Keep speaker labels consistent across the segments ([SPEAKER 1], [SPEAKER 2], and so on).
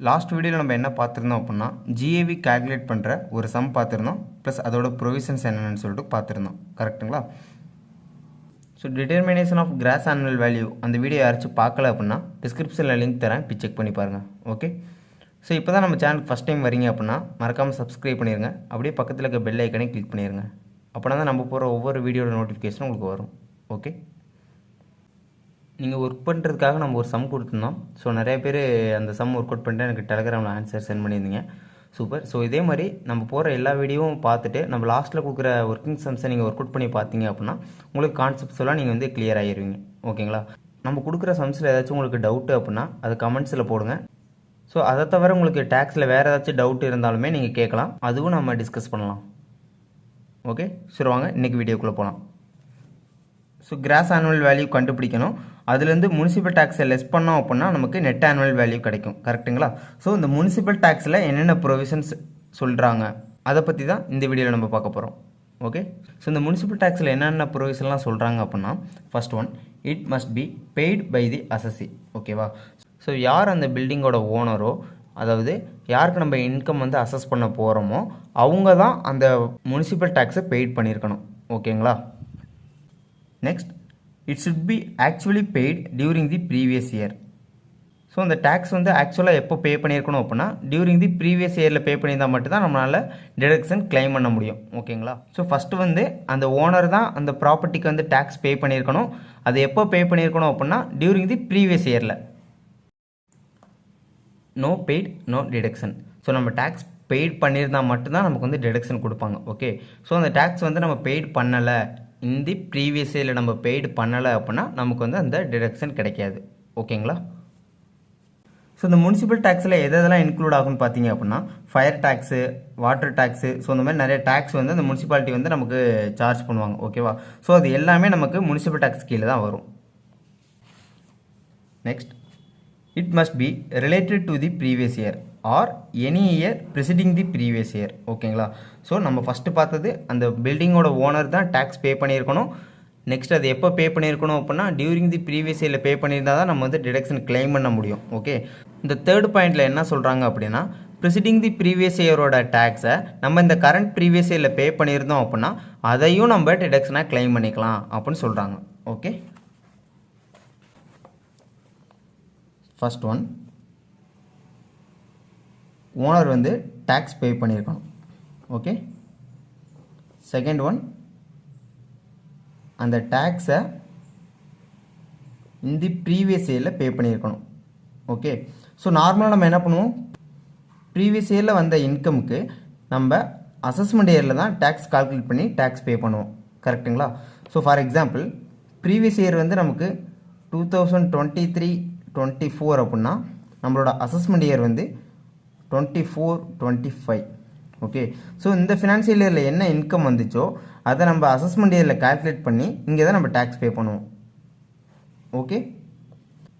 [SPEAKER 1] Last வீடியோவில் நம்ம என்ன பார்த்துருந்தோம் அப்படின்னா ஜிஏவி கால்குலேட் பண்ணுற ஒரு சம் பார்த்துருந்தோம், ப்ளஸ் அதோட ப்ரொவிஷன்ஸ் என்னென்னு சொல்லிட்டு பார்த்துருந்தோம். கரெக்டுங்களா? So determination of gross annual value அந்த வீடியோ யாராச்சும் பார்க்கல அப்படின்னா டிஸ்கிரிப்ஷனில் லிங்க் தரேன், போய் செக் பண்ணி பாருங்கள். ஓகே, ஸோ இப்போ தான் நம்ம சேனலுக்கு ஃபஸ்ட் டைம் வரீங்க அப்படின்னா மறக்காமல் சப்ஸ்கிரைப் பண்ணிடுங்க. அப்படியே பக்கத்தில் இருக்க பெல் ஐக்கனே கிளிக் பண்ணிடுங்க. அப்படின்னா தான் நம்ம போகிற ஒவ்வொரு வீடியோட நோட்டிஃபிகேஷனும் உங்களுக்கு வரும். ஓகே, நீங்கள் ஒர்க் பண்ணுறதுக்காக நம்ம ஒரு சம் கொடுத்துருந்தோம். ஸோ நிறைய பேர் அந்த சம் ஒர்க் அவுட் பண்ணிட்டு எனக்கு டெலகிராமில் ஆன்சர் சென்ட் பண்ணியிருந்தீங்க. சூப்பர். ஸோ இதே மாதிரி நம்ம போகிற எல்லா வீடியோவும் பார்த்துட்டு நம்ம லாஸ்ட்டில் கொடுக்குற ஒர்க்கிங் சம்ஸை நீங்கள் ஒர்க் அவுட் பண்ணி பார்த்தீங்க அப்படின்னா உங்களுக்கு கான்செப்ட்ஸ் எல்லாம் நீங்கள் வந்து கிளியர் ஆகிடுவீங்க. ஓகேங்களா? நம்ம கொடுக்குற சம்ஸில் ஏதாச்சும் உங்களுக்கு டவுட்டு அப்படின்னா அது கமெண்ட்ஸில் போடுங்க. ஸோ அதை தவிர உங்களுக்கு டேக்ஸில் வேறு ஏதாச்சும் டவுட் இருந்தாலுமே நீங்கள் கேட்கலாம், அதுவும் நம்ம டிஸ்கஸ் பண்ணலாம். ஓகே, சரி வாங்க இன்றைக்கி வீடியோக்குள்ளே போகலாம். ஸோ கிராஸ் ஆனுவல் வேல்யூ கண்டுபிடிக்கணும். அதுலேருந்து முனிசிபல் டேக்ஸை லெஸ் பண்ணோம் அப்படின்னா நமக்கு நெட் ஆனுவல் வேல்யூ கிடைக்கும். கரெக்டுங்களா? ஸோ இந்த முனிசிபல் டேக்ஸில் என்னென்ன ப்ரொவிஷன்ஸ் சொல்கிறாங்க அதை பற்றி தான் இந்த வீடியோவில் நம்ம பார்க்க போகிறோம். ஓகே, ஸோ இந்த முனிசிபல் டேக்ஸில் என்னென்ன ப்ரொவிஷன்லாம் சொல்கிறாங்க அப்படின்னா first one, it must be paid by the assessee. ஓகேவா? ஸோ யார் அந்த பில்டிங்கோட ஓனரோ, அதாவது யாருக்கு நம்ம இன்கம் வந்து அசஸ் பண்ண போகிறோமோ அவங்க தான் அந்த முனிசிபல் டேக்ஸை பெய்ட் பண்ணியிருக்கணும். ஓகேங்களா? Next, it should be actually paid during the previous year. So அந்த டேக்ஸ் வந்து ஆக்சுவலாக எப்போ பே பண்ணியிருக்கணும் அப்படின்னா டியூரிங் தி ப்ரீவியஸ் இயரில் பே பண்ணியிருந்தால் மட்டும்தான் நம்மளால் டிடக்ஷன் கிளைம் பண்ண முடியும். ஓகேங்களா? ஸோ ஃபஸ்ட்டு வந்து அந்த ஓனர் தான் அந்த ப்ராப்பர்ட்டிக்கு வந்து டேக்ஸ் பே பண்ணியிருக்கணும். அது எப்போ பே பண்ணியிருக்கணும் அப்படின்னா டியூரிங் தி ப்ரீவியஸ் இயரில். No paid no deduction. So நம்ம டேக்ஸ் பெய்ட் பண்ணியிருந்தால் மட்டும்தான் நமக்கு வந்து டிடக்ஷன் கொடுப்பாங்க. ஓகே, ஸோ அந்த டேக்ஸ் வந்து நம்ம பெய்ட் பண்ணலை, இந்த ப்ரீவியஸ் இயரில் நம்ம பெய்டு பண்ணலை அப்படின்னா நமக்கு வந்து அந்த டிடக்ஷன் கிடைக்காது. ஓகேங்களா? ஸோ இந்த முனிசிபல் டேக்ஸில் எதெல்லாம் இன்க்ளூட் ஆகும்னு பார்த்தீங்க அப்படின்னா fire tax, water tax, so இந்த மாதிரி நிறைய டேக்ஸ் வந்து அந்த முனிசிபாலிட்டி வந்து நமக்கு சார்ஜ் பண்ணுவாங்க. ஓகேவா? ஸோ அது எல்லாமே நமக்கு முனிசிபல் டேக்ஸ் கீழே தான் வரும். Next, it must B related to the previous year or any year preceding the previous year. ஓகேங்களா? ஸோ நம்ம ஃபஸ்ட்டு பார்த்தது அந்த பில்டிங்கோட ஓனர் தான் டேக்ஸ் பே பண்ணியிருக்கணும். நெக்ஸ்ட் அது எப்போ பே பண்ணியிருக்கணும் அப்படின்னா டியூரிங் தி ப்ரீவியஸ் இயரில் பே பண்ணியிருந்தால் தான் நம்ம வந்து டிடக்ஷன் கிளைம் பண்ண முடியும். ஓகே, இந்த தேர்ட் பாயிண்டில் என்ன சொல்கிறாங்க அப்படின்னா ப்ரிசிடிங் தி ப்ரீவியஸ் இயரோட டேக்ஸை நம்ம இந்த கரண்ட் ப்ரீவியஸ் இயரில் பே பண்ணியிருந்தோம் அப்படின்னா அதையும் நம்ம டிடக்ஷனாக கிளைம் பண்ணிக்கலாம் அப்படின்னு சொல்கிறாங்க. ஓகே, ஃபர்ஸ்ட் ஒன், ஓனர் வந்து டேக்ஸ் பே பண்ணியிருக்கணும். ஓகே, செகண்ட் ஒன், அந்த டேக்ஸை இந்த ப்ரீவியஸ் இயரில் பே பண்ணியிருக்கணும். ஓகே, ஸோ நார்மலாக நம்ம என்ன பண்ணுவோம், ப்ரீவியஸ் இயரில் வந்த இன்கமுக்கு நம்ம அசஸ்மெண்ட் இயரில் தான் டேக்ஸ் கால்குலேட் பண்ணி டேக்ஸ் பே பண்ணுவோம். கரெக்டுங்களா? So for example previous year வந்து நமக்கு 2023-24 அப்படின்னா நம்மளோட அசஸ்மெண்ட் இயர் வந்து 24-25. ஓகே, ஸோ இந்த ஃபினான்ஷியல் இயரில் என்ன இன்கம் வந்துச்சோ அதை நம்ம அசஸ்மெண்ட் இயரில் கால்குலேட் பண்ணி இங்கே தான் நம்ம டேக்ஸ் பே பண்ணுவோம். ஓகே,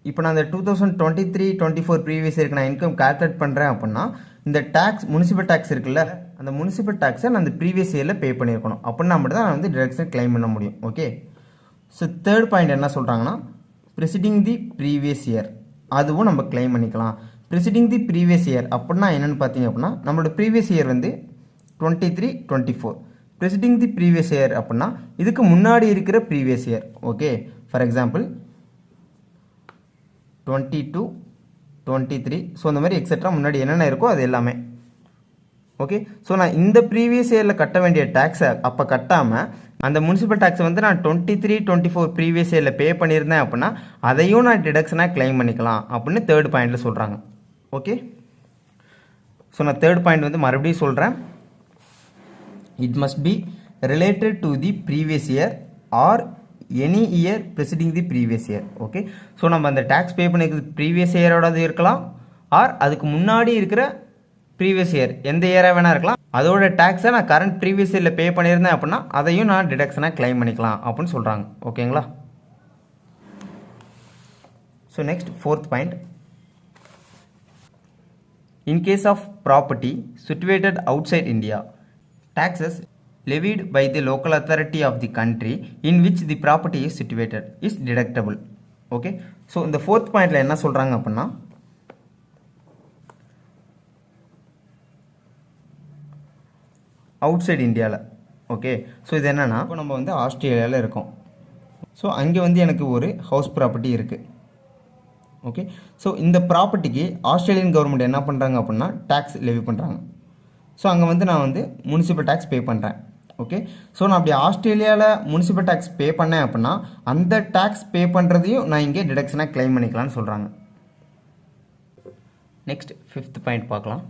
[SPEAKER 1] இப்போ நான் அந்த 2023-24 ப்ரீவியஸ் இயருக்கு நான் இன்கம் கால்குலேட் பண்ணுறேன் அப்படின்னா இந்த டேக்ஸ் முனிசிபல் டேக்ஸ் இருக்குல்ல, அந்த முனிசிபல் டேக்ஸை நான் அந்த ப்ரீவியஸ் இயரில் பே பண்ணியிருக்கணும். அப்படின்னா மட்டும் தான் நான் வந்து டிடக்ஷன் கிளைம் பண்ண முடியும். ஓகே, ஸோ தேர்ட் பாயிண்ட் என்ன சொல்கிறாங்கன்னா ப்ரிசிடிங் தி ப்ரீவியஸ் இயர், அதுவும் நம்ம கிளைம் பண்ணிக்கலாம். ப்ரிசிடிங் தி ப்ரீவியஸ் இயர் அப்படின்னா என்னென்னு பார்த்தீங்க அப்படின்னா நம்மளோட ப்ரீவியஸ் இயர் வந்து 23-24. ப்ரிசிடிங் தி ப்ரீவியஸ் இயர் அப்படின்னா இதுக்கு முன்னாடி இருக்கிற previous year. Okay, for example 22-23, so இந்த மாதிரி எக்ஸெட்ரா முன்னாடி என்னென்ன இருக்கோ அது எல்லாமே. ஓகே, ஸோ நான் இந்த ப்ரீவியஸ் இயரில் கட்ட வேண்டிய டேக்ஸை அப்போ கட்டாமல் அந்த முனிசிபல் டேக்ஸை வந்து நான் 23-24 ப்ரீவியஸ் இயரில் பே பண்ணியிருந்தேன் அப்படின்னா அதையும் நான் டிடக்ஷனாக கிளைம் பண்ணிக்கலாம் அப்படின்னு தேர்ட் பாயிண்டில் சொல்கிறாங்க. ஓகே, ஸோ நான் தேர்ட் பாயிண்ட் வந்து மறுபடியும் சொல்கிறேன். It must B related to the previous year or any year preceding the previous year. Okay, so நம்ம அந்த டேக்ஸ் பே பண்ணிக்கிறது ப்ரீவியஸ் இயரோடது இருக்கலாம் ஆர் அதுக்கு முன்னாடி இருக்கிற ப்ரீவியஸ் இயர் எந்த இயராக வேணா இருக்கலாம். அதோட டேக்ஸை நான் கரண்ட் ப்ரீவியஸ் இயரில் பே பண்ணியிருந்தேன் அப்படின்னா அதையும் நான் டிடக்ஷனாக கிளைம் பண்ணிக்கலாம் அப்படின்னு சொல்கிறாங்க. ஓகேங்களா? So next fourth point, in case of property situated outside India, taxes levied by the local authority of the country in which the property is situated is deductible. Okay, so இந்த fourth pointல என்ன சொல்றாங்க அப்படின்னா out side இந்தியாவில். Okay, so இது என்னென்னா இப்போ நம்ம வந்து ஆஸ்திரேலியாவில் இருக்கோம். ஸோ அங்கே வந்து எனக்கு ஒரு ஹவுஸ் ப்ராப்பர்ட்டி இருக்குது. ஓகே, ஸோ இந்த ப்ராப்பர்ட்டிக்கு ஆஸ்திரேலியன் கவர்மெண்ட் என்ன பண்ணுறாங்க அப்படின்னா டேக்ஸ் லெவி பண்ணுறாங்க. ஸோ அங்கே வந்து நான் வந்து முனிசிபல் டேக்ஸ் பே பண்ணுறேன். ஓகே, ஸோ நான் அப்படி ஆஸ்திரேலியாவில் முனிசிபல் டேக்ஸ் பே பண்ணேன் அப்படின்னா அந்த டேக்ஸ் பே பண்ணுறதையும் நான் இங்கே டிடக்ஷனாக கிளைம் பண்ணிக்கலாம்னு சொல்கிறாங்க. நெக்ஸ்ட் 5th பாயிண்ட் பார்க்கலாம்.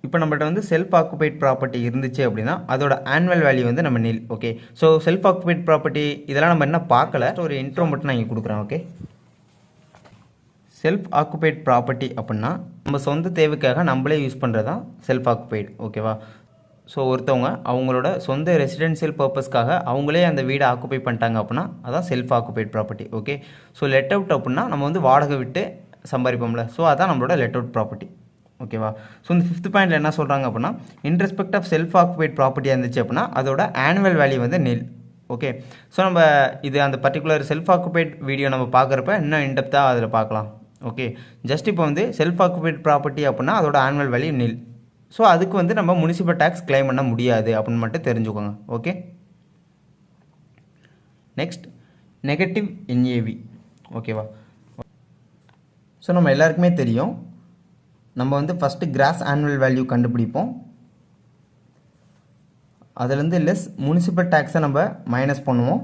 [SPEAKER 1] இப்போ நம்மகிட்ட வந்து செல்ஃப் ஆக்குபைட் ப்ராப்பர்ட்டி இருந்துச்சு அப்படின்னா அதோட ஆனுவல் வேல்யூ வந்து நம்ம நில். Okay, so self occupied property இதெல்லாம் நம்ம என்ன பார்க்கல, ஒரு இன்ட்ரோ மட்டும் நான் இங்கே கொடுக்குறேன். ஓகே, செல்ஃப் ஆக்குபைட் ப்ராப்பர்ட்டி அப்படின்னா நம்ம சொந்த தேவைக்காக நம்மளே யூஸ் பண்ணுறது தான் செல்ஃப் ஆக்குபைடு. ஓகேவா, ஸோ ஒருத்தவங்க அவங்களோட சொந்த ரெசிடென்ஷியல் பர்பஸ்க்காக அவங்களே அந்த வீடை ஆக்குபை பண்ணிட்டாங்க அப்படின்னா அதான் self occupied property. Okay, so let out அப்படின்னா நம்ம வந்து வாடகை விட்டு சம்பாதிப்போம்ல, ஸோ அதான் நம்மளோட லெட் அவுட் ப்ராப்பர்ட்டி. ஓகேவா, ஸோ இந்த 5th பாயிண்டில் என்ன சொல்கிறாங்க அப்படின்னா in respect of self occupied ப்ராப்பர்ட்டியாக இருந்துச்சு அப்படின்னா அதோட ஆனுவல் வேல்யூ வந்து நில். ஓகே, ஸோ நம்ம இது அந்த பர்டிகுலர் செல்ஃப் ஆக்குபைட் வீடியோ நம்ம பார்க்குறப்ப இன்னும் இன்டெப்த்தாக அதில் பார்க்கலாம். ஓகே, ஜஸ்ட் இப்போ வந்து செல்ஃப் ஆக்குபைட் ப்ராப்பர்ட்டி அப்படின்னா அதோட ஆனுவல் வேல்யூ நில். ஸோ அதுக்கு வந்து நம்ம முனிசிபல் டேக்ஸ் கிளைம் பண்ண முடியாது அப்படின்னு மட்டும் தெரிஞ்சுக்கோங்க. Okay, next negative NAV. ஓகேவா, ஸோ நம்ம எல்லாருக்குமே தெரியும் நம்ம வந்து ஃபஸ்ட்டு கிராஸ் ஆனுவல் வேல்யூ கண்டுபிடிப்போம், அதுலேருந்து லெஸ் முனிசிபல் டேக்ஸை நம்ம மைனஸ் பண்ணுவோம்.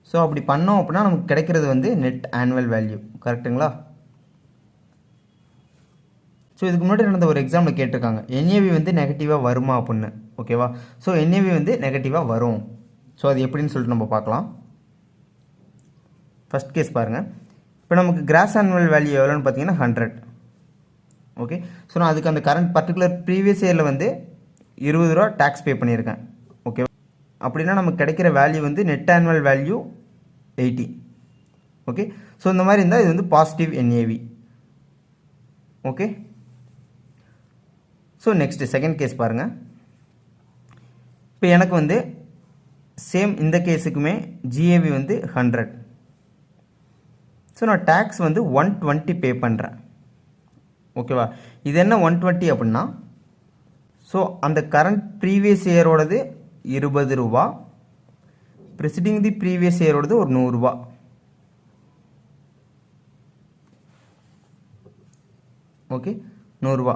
[SPEAKER 1] ஸோ அப்படி பண்ணோம் அப்படின்னா நமக்கு கிடைக்கிறது வந்து நெட் ஆனுவல் வேல்யூ. கரெக்டுங்களா? ஸோ இதுக்கு முன்னாடி நடந்த ஒரு எக்ஸாம்பிள் கேட்டிருக்காங்க என்ஏவி வந்து நெகட்டிவாக வருமா அப்படின்னு. ஓகேவா, ஸோ என்ஏவி வந்து நெகட்டிவாக வரும். ஸோ அது எப்படின்னு சொல்லிட்டு நம்ம பார்க்கலாம். ஃபஸ்ட் கேஸ் பாருங்கள். இப்போ நமக்கு கிராஸ் ஆனுவல் வேல்யூ எவ்வளோன்னு பார்த்தீங்கன்னா 100. ஓகே, ஸோ நான் அதுக்கு அந்த கரண்ட் பர்டிகுலர் ப்ரீவியஸ் இயரில் வந்து 20 ரூபா டேக்ஸ் பே பண்ணியிருக்கேன். ஓகே, அப்படின்னா நமக்கு கிடைக்கிற வேல்யூ வந்து net annual value 80. Okay, so இந்த மாதிரி இருந்தால் இது வந்து positive NAV. Okay, so next second case பாருங்கள். இப்போ எனக்கு வந்து சேம் இந்த கேஸுக்குமே ஜிஏவி வந்து 100. ஸோ நான் டேக்ஸ் வந்து 120 பே பண்ணுறேன். ஓகேவா, இது என்ன 120 அப்படின்னா ஸோ அந்த கரண்ட் ப்ரீவியஸ் இயரோடது 20 ரூபா, ப்ரெசிடிங் தி ப்ரீவியஸ் இயரோடது ஒரு 100 ரூபா. ஓகே, 100 ரூபா.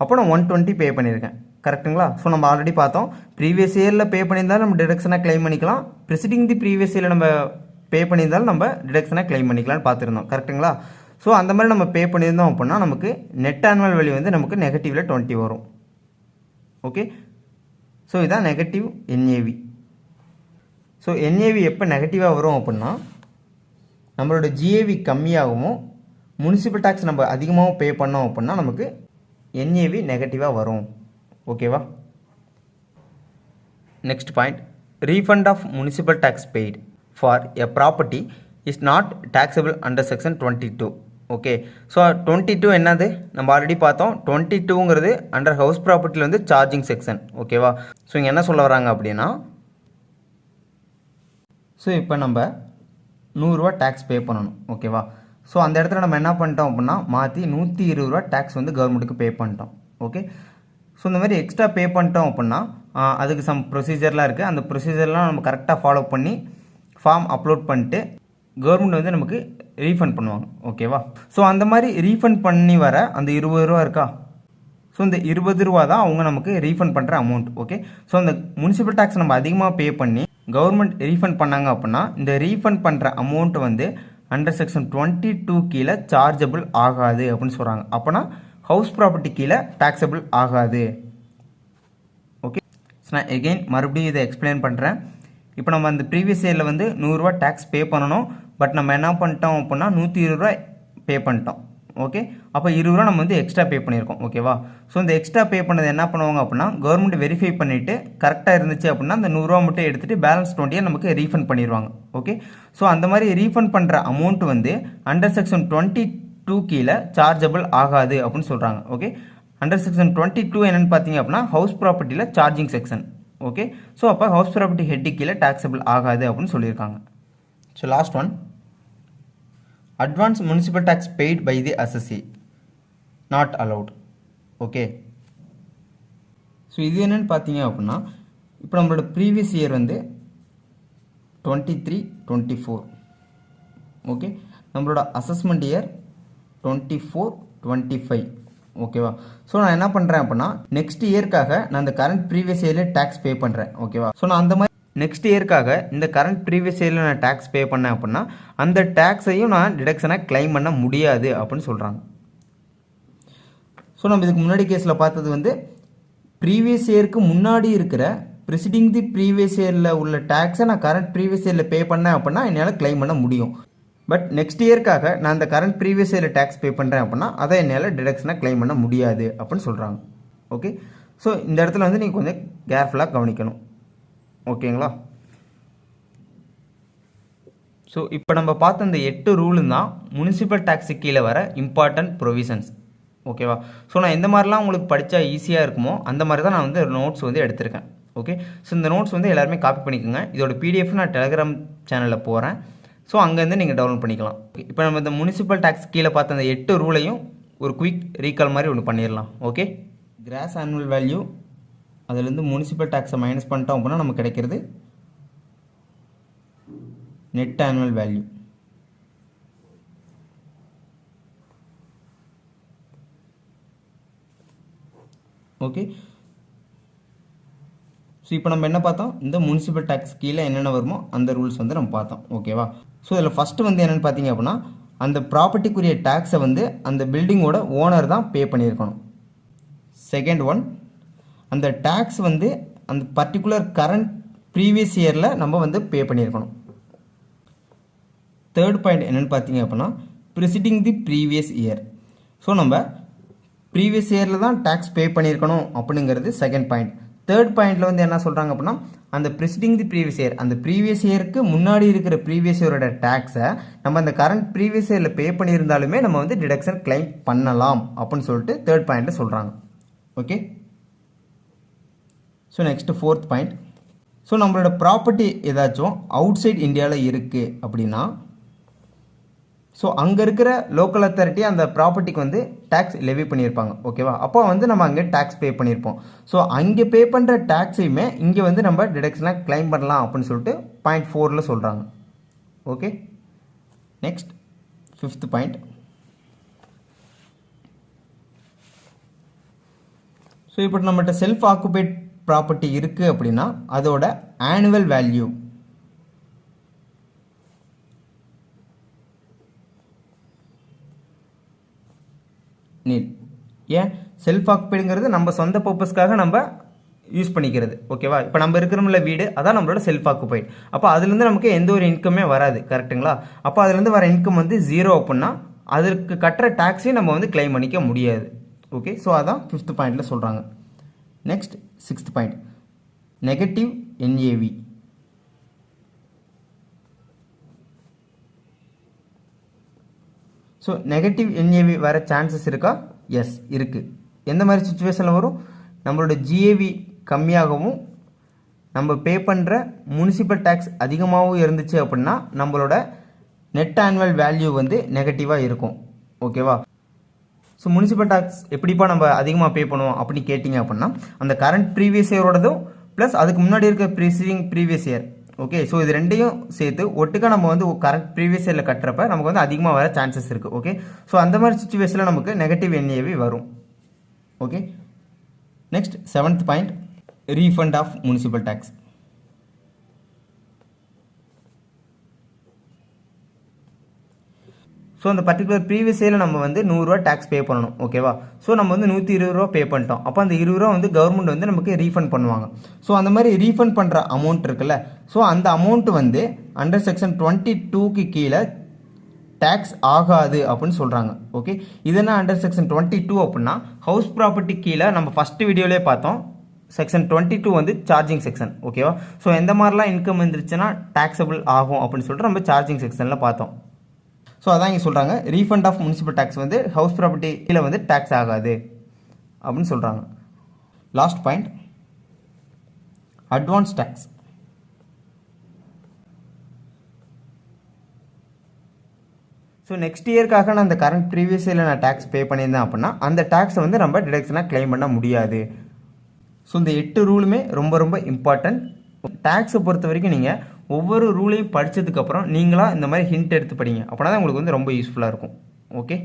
[SPEAKER 1] அப்போ நான் 120 பே பண்ணியிருக்கேன். கரெக்டுங்களா? ஸோ நம்ம ஆல்ரெடி பார்த்தோம் ப்ரீவியஸ் இயரில் பே பண்ணியிருந்தாலும் நம்ம டிடக்ஷனாக கிளைம் பண்ணிக்கலாம், ப்ரெசிடிங் தி ப்ரீவியஸ் இயரில் நம்ம பே பண்ணியிருந்தாலும் நம்ம டிடக்ஷனாக கிளைம் பண்ணிக்கலாம்னு பார்த்துருந்தோம். கரெக்டுங்களா? ஸோ அந்த மாதிரி நம்ம பே பண்ணியிருந்தோம் அப்படின்னா நமக்கு நெட் ஆனுவல் வேல்யூ வந்து நமக்கு நெகட்டிவில் 20 வரும். ஓகே, ஸோ இதான் நெகட்டிவ் என்ஏவி. ஸோ என்ஏவி எப்போ நெகட்டிவாக வரும் அப்படின்னா நம்மளோட ஜிஏவி கம்மியாகவும் முனிசிபல் டேக்ஸ் நம்ம அதிகமாகவும் பே பண்ணோம் அப்படின்னா நமக்கு என்ஏவி நெகட்டிவாக வரும். ஓகேவா? Next point, refund of municipal tax paid for a property is not taxable under section 22. Okay, so 22 என்னது நம்ம ஆல்ரெடி பார்த்தோம். 22ங்கிறது அண்டர் ஹவுஸ் ப்ராப்பர்ட்டியில் வந்து சார்ஜிங் செக்ஷன். ஓகேவா? ஸோ இங்கே என்ன சொல்ல வராங்க அப்படின்னா ஸோ இப்போ நம்ம 100 ரூபா டேக்ஸ் பே பண்ணணும். ஓகேவா? ஸோ அந்த இடத்துல நம்ம என்ன பண்ணிட்டோம் அப்படின்னா மாற்றி 120 ரூபா டேக்ஸ் வந்து கவர்மெண்ட்டுக்கு பே பண்ணிட்டோம். ஓகே, ஸோ இந்த மாதிரி எக்ஸ்ட்ரா பே பண்ணிட்டோம் அப்படின்னா அதுக்கு சம் ப்ரொசீஜர்லாம் இருக்குது. அந்த ப்ரொசீஜர்லாம் நம்ம கரெக்டாக ஃபாலோ பண்ணி ஃபார்ம் அப்லோட் பண்ணிட்டு கவர்மெண்ட் வந்து நமக்கு ரீஃபண்ட் பண்ணுவாங்க. ஓகேவா? ஸோ அந்த மாதிரி ரீஃபண்ட் பண்ணி வர அந்த 20 ரூபா இருக்கா, ஸோ இந்த 20 ரூபா தான் அவங்க நமக்கு ரீஃபண்ட் பண்ணுற அமௌண்ட். ஓகே, ஸோ அந்த முனிசிபல் டேக்ஸ் நம்ம அதிகமாக பே பண்ணி கவர்மெண்ட் ரீஃபண்ட் பண்ணாங்க அப்படின்னா இந்த ரீஃபண்ட் பண்ணுற அமௌண்ட் வந்து அண்டர் செக்ஷன் 22 கீழே சார்ஜபிள் ஆகாது அப்படின்னு சொல்கிறாங்க. அப்போனா ஹவுஸ் ப்ராப்பர்ட்டி கீழே டேக்ஸபிள் ஆகாது. ஓகே, ஸோ நான் எகெயின் மறுபடியும் இதை எக்ஸ்பிளைன் பண்ணுறேன். இப்போ நம்ம அந்த ப்ரீவியஸ் இயரில் வந்து 100 ரூபா டேக்ஸ் பே பண்ணணும். பட் நம்ம என்ன பண்ணிட்டோம் அப்படின்னா 120 ரூபா பே பண்ணிட்டோம். ஓகே, அப்போ 20 ரூபா நம்ம வந்து எக்ஸ்ட்ரா பே பண்ணியிருக்கோம். ஓகேவா? ஸோ இந்த எக்ஸ்ட்ரா பே பண்ணது என்ன பண்ணுவாங்க அப்படின்னா கவர்மெண்ட் வெரிஃபை பண்ணிவிட்டு கரெக்டாக இருந்துச்சு அப்படின்னா அந்த 100 ரூபா மட்டும் எடுத்துகிட்டு பேலன்ஸ் 20 நமக்கு ரீஃபண்ட் பண்ணிடுவாங்க. ஓகே, ஸோ அந்த மாதிரி ரீஃபண்ட் பண்ணுற அமௌண்ட் வந்து அண்டர் செக்ஷன் 22 கீழே சார்ஜபிள் ஆகாது அப்படின்னு சொல்கிறாங்க. ஓகே, அண்டர் செக்ஷன் 22 என்னென்னு பார்த்தீங்க அப்படின்னா ஹவுஸ் ப்ராப்பர்ட்டியில் சார்ஜிங் செக்ஷன். ஓகே, ஸோ அப்போ ஹவுஸ் ப்ராப்பர்ட்டி ஹெட்டு கீழே டேக்ஸபிள் ஆகாது அப்படின்னு சொல்லியிருக்காங்க. So last one, advance municipal tax paid by the assessee not allowed. Okay, so இது என்னென்னு பார்த்தீங்க அப்படின்னா, இப்போ நம்மளோட ப்ரீவியஸ் இயர் வந்து 23, 24. ஓகே, நம்மளோட அசஸ்மெண்ட் இயர் 24, 25. ஓகேவா? ஸோ நான் என்ன பண்ணுறேன் அப்படின்னா, நெக்ஸ்ட் இயர்க்காக நான் இந்த கரண்ட் ப்ரீவியஸ் இயர்லேயே டேக்ஸ் பே பண்ணுறேன். ஓகேவா? ஸோ நான் அந்த மாதிரி நெக்ஸ்ட் இயர்க்காக இந்த கரண்ட் ப்ரீவியஸ் இயரில் நான் டேக்ஸ் பே பண்ணேன் அப்படின்னா அந்த டேக்ஸையும் நான் டிடக்ஷனாக கிளைம் பண்ண முடியாது அப்படின்னு சொல்கிறாங்க. ஸோ நம்ம இதுக்கு முன்னாடி கேஸில் பார்த்தது வந்து ப்ரீவியஸ் இயருக்கு முன்னாடி இருக்கிற ப்ரிசிடிங் தி ப்ரீவியஸ் இயரில் உள்ள டேக்ஸை நான் கரண்ட் ப்ரீவியஸ் இயரில் பே பண்ணேன் அப்படின்னா என்னால் கிளைம் பண்ண முடியும். பட் நெக்ஸ்ட் இயர்க்காக நான் அந்த கரண்ட் ப்ரீவியஸ் இயரில் டேக்ஸ் பே பண்ணுறேன் அப்படின்னா அதை என்னால் டிடக்ஷனாக கிளைம் பண்ண முடியாது அப்படின்னு சொல்கிறாங்க. ஓகே, ஸோ இந்த இடத்துல வந்து நீங்கள் கொஞ்சம் கேர்ஃபுல்லாக கவனிக்கணும். ஓகேங்களா? ஸோ இப்போ நம்ம பார்த்த இந்த 8 ரூலும் தான் முனிசிபல் டேக்ஸு கீழே வர இம்பார்ட்டன்ட் ப்ரொவிஷன்ஸ். ஓகேவா? ஸோ நான் எந்த மாதிரிலாம் உங்களுக்கு படித்தா ஈஸியாக இருக்குமோ அந்த மாதிரி தான் நான் வந்து நோட்ஸ் வந்து எடுத்திருக்கேன். ஓகே, ஸோ இந்த நோட்ஸ் வந்து எல்லாருமே காப்பி பண்ணிக்கோங்க. இதோட பிடிஎஃப் நான் டெலிகிராம் சேனலில் போகிறேன். ஸோ அங்கேருந்து நீங்கள் டவுன்லோட் பண்ணிக்கலாம். இப்போ நம்ம இந்த முனிசிபல் டேக்ஸ் கீழே பார்த்த அந்த 8 ரூலையும் ஒரு குயிக் ரீகால் மாதிரி ஒன்று பண்ணிடலாம். ஓகே, கிராஸ் ஆனுவல் வேல்யூ அதுலேருந்து முனிசிபல் டேக்ஸை மைனஸ் பண்ணிட்டோம் அப்படின்னா நமக்கு கிடைக்கிறது net annual value. Okay, so இப்போ நம்ம என்ன பார்த்தோம், இந்த முனிசிபல் டேக்ஸ் கீழே என்னென்ன வருமோ அந்த ரூல்ஸ் வந்து நம்ம பார்த்தோம். ஓகேவா? ஸோ இதில் ஃபஸ்ட்டு வந்து என்னென்னு பார்த்தீங்க அப்படின்னா, அந்த ப்ராப்பர்ட்டிக்குரிய டேக்ஸை வந்து அந்த பில்டிங்கோட ஓனர் தான் பே பண்ணியிருக்கணும். செகண்ட் ஒன், அந்த டேக்ஸ் வந்து அந்த பர்டிகுலர் கரண்ட் ப்ரீவியஸ் இயரில் நம்ம வந்து பே பண்ணியிருக்கணும். தேர்ட் பாயிண்ட் என்னென்னு பார்த்தீங்க அப்படின்னா, ப்ரிசிடிங் தி ப்ரீவியஸ் இயர். ஸோ நம்ம ப்ரீவியஸ் இயரில் தான் டேக்ஸ் பே பண்ணியிருக்கணும் அப்படிங்கிறது செகண்ட் பாயிண்ட். தேர்ட் பாயிண்டில் வந்து என்ன சொல்கிறாங்க அப்படின்னா, அந்த ப்ரிசிடிங் தி ப்ரீவியஸ் இயர், அந்த ப்ரீவியஸ் இயருக்கு முன்னாடி இருக்கிற ப்ரீவியஸ் இயரோட டேக்ஸை நம்ம அந்த கரண்ட் ப்ரீவியஸ் இயரில் பே பண்ணியிருந்தாலுமே நம்ம வந்து டிடக்ஷன் கிளைம் பண்ணலாம் அப்படின்னு சொல்லிட்டு தேர்ட் பாயிண்டில் சொல்கிறாங்க. Okay, so next fourth point. So நம்மளோட ப்ராப்பர்ட்டி ஏதாச்சும் அவுட் சைட் இந்தியாவில் இருக்குது அப்படின்னா, ஸோ அங்கே இருக்கிற லோக்கல் அத்தாரிட்டி அந்த ப்ராப்பர்ட்டிக்கு வந்து டேக்ஸ் லெவி பண்ணியிருப்பாங்க. ஓகேவா? அப்போ வந்து நம்ம அங்கே டேக்ஸ் பே பண்ணியிருப்போம். ஸோ அங்கே பே பண்ணுற டேக்ஸையுமே இங்கே வந்து நம்ம டிடக்ஷனாக கிளைம் பண்ணலாம் அப்படின்னு சொல்லிட்டு பாயிண்ட் 4ல் சொல்கிறாங்க. Okay, next fifth point. So இப்போ நம்மகிட்ட செல்ஃப் ஆக்குபைட் ப்ராப்பர்ட்டி இருக்குது அப்படின்னா அதோட ஆனுவல் வேல்யூ நீல். ஏன் செல்ஃப் ஆக்குபைடுங்கிறது நம்ம சொந்த பர்பஸ்க்காக நம்ம யூஸ் பண்ணிக்கிறது. ஓகேவா? இப்போ நம்ம இருக்கிறோம்ல வீடு, அதான் நம்மளோட செல்ஃப் ஆக்குபைட். அப்போ அதுலேருந்து நமக்கு எந்த ஒரு இன்கமே வராது. கரெக்டுங்களா? அப்போ அதுலேருந்து வர இன்கம் வந்து 0 அப்படின்னா அதற்கு கட்டுற டேக்ஸையும் நம்ம வந்து கிளைம் பண்ணிக்க முடியாது. ஓகே, ஸோ அதான் ஃபிஃப்த் பாயிண்டில் சொல்கிறாங்க. Next sixth point, negative NAV. So negative NAV வர சான்சஸ் இருக்கா? எஸ், இருக்குது. எந்த மாதிரி சுச்சுவேஷனில் வரும்? நம்மளோட ஜிஏவி கம்மியாகவும் நம்ம பே பண்ணுற முனிசிபல் டேக்ஸ் அதிகமாகவும் இருந்துச்சு அப்படின்னா நம்மளோட நெட் ஆனுவல் வேல்யூ வந்து நெகட்டிவாக இருக்கும். ஓகேவா? ஸோ முனிசிபல் டேக்ஸ் எப்படிப்பா நம்ம அதிகமாக பே பண்ணுவோம் அப்படின்னு கேட்டிங்க அப்படின்னா, அந்த கரண்ட் ப்ரீவியஸ் இயரோடதும் ப்ளஸ் அதுக்கு முன்னாடி இருக்க ப்ரீவியஸ் இயர். ஓகே, ஸோ இது ரெண்டையும் சேர்த்து ஒட்டுக்காக நம்ம வந்து கரண்ட் ப்ரீவியஸ் இயரில் கட்டுறப்ப நமக்கு வந்து அதிகமாக வர சான்சஸ் இருக்குது. ஓகே, ஸோ அந்த மாதிரி சுச்சுவேஷனில் நமக்கு நெகட்டிவ் என்ஏவி வரும். Okay, next seventh point, refund of municipal tax. So அந்த பர்டிகுலர் ப்ரீவியஸ் இயரில் நம்ம வந்து 100 ரூபா டேக்ஸ் பே பண்ணணும். ஓகேவா? ஸோ நம்ம வந்து 120 ரூபா பே பண்ணிட்டோம். அப்போ அந்த 20 ரூபா வந்து கவர்மெண்ட் வந்து நமக்கு ரீஃபண்ட் பண்ணுவாங்க. ஸோ அந்த மாதிரி ரீஃபண்ட் பண்ணுற அமௌண்ட் இருக்குல்ல, ஸோ அந்த அமௌண்ட் வந்து அண்டர் செக்ஷன் 22க்கு கீழே டேக்ஸ் ஆகாது அப்படின்னு சொல்கிறாங்க. ஓகே, இதெல்லாம் அண்டர் செக்ஷன் 22 அப்படின்னா ஹவுஸ் ப்ராப்பர்ட்டி கீழே நம்ம ஃபஸ்ட்டு வீடியோலேயே பார்த்தோம். செக்ஷன் 22 வந்து சார்ஜிங் செக்ஷன். ஓகேவா? ஸோ எந்த மாதிரிலாம் இன்கம் வந்துருச்சுன்னா டேக்ஸபிள் ஆகும் அப்படின்னு சொல்லிட்டு நம்ம சார்ஜிங் செக்ஷனில் பார்த்தோம். ஸோ அதான் இங்கே சொல்கிறாங்க, ரீஃபண்ட் ஆஃப் முனிசிபல் டேக்ஸ் வந்து ஹவுஸ் ப்ராப்பர்ட்டி கீழே வந்து டேக்ஸ் ஆகாது அப்படின்னு சொல்கிறாங்க. Last point, advance tax. So next இயர்க்காக நான் அந்த கரண்ட் ப்ரீவியஸ் இயரில் நான் டேக்ஸ் பே பண்ணியிருந்தேன் அப்படின்னா அந்த டேக்ஸை வந்து நம்ம டிடக்ஷனாக கிளைம் பண்ண முடியாது. ஸோ இந்த 8 ரூலுமே ரொம்ப ரொம்ப இம்பார்ட்டன்ட். டேக்ஸை பொறுத்த வரைக்கும் நீங்கள் ஒவ்வொரு ரூலையும் படித்ததுக்கப்புறம் நீங்களாக இந்த மாதிரி ஹிண்ட் எடுத்து படிங்க. அப்படின்னா தான் உங்களுக்கு வந்து ரொம்ப யூஸ்ஃபுல்லாக இருக்கும். ஓகே.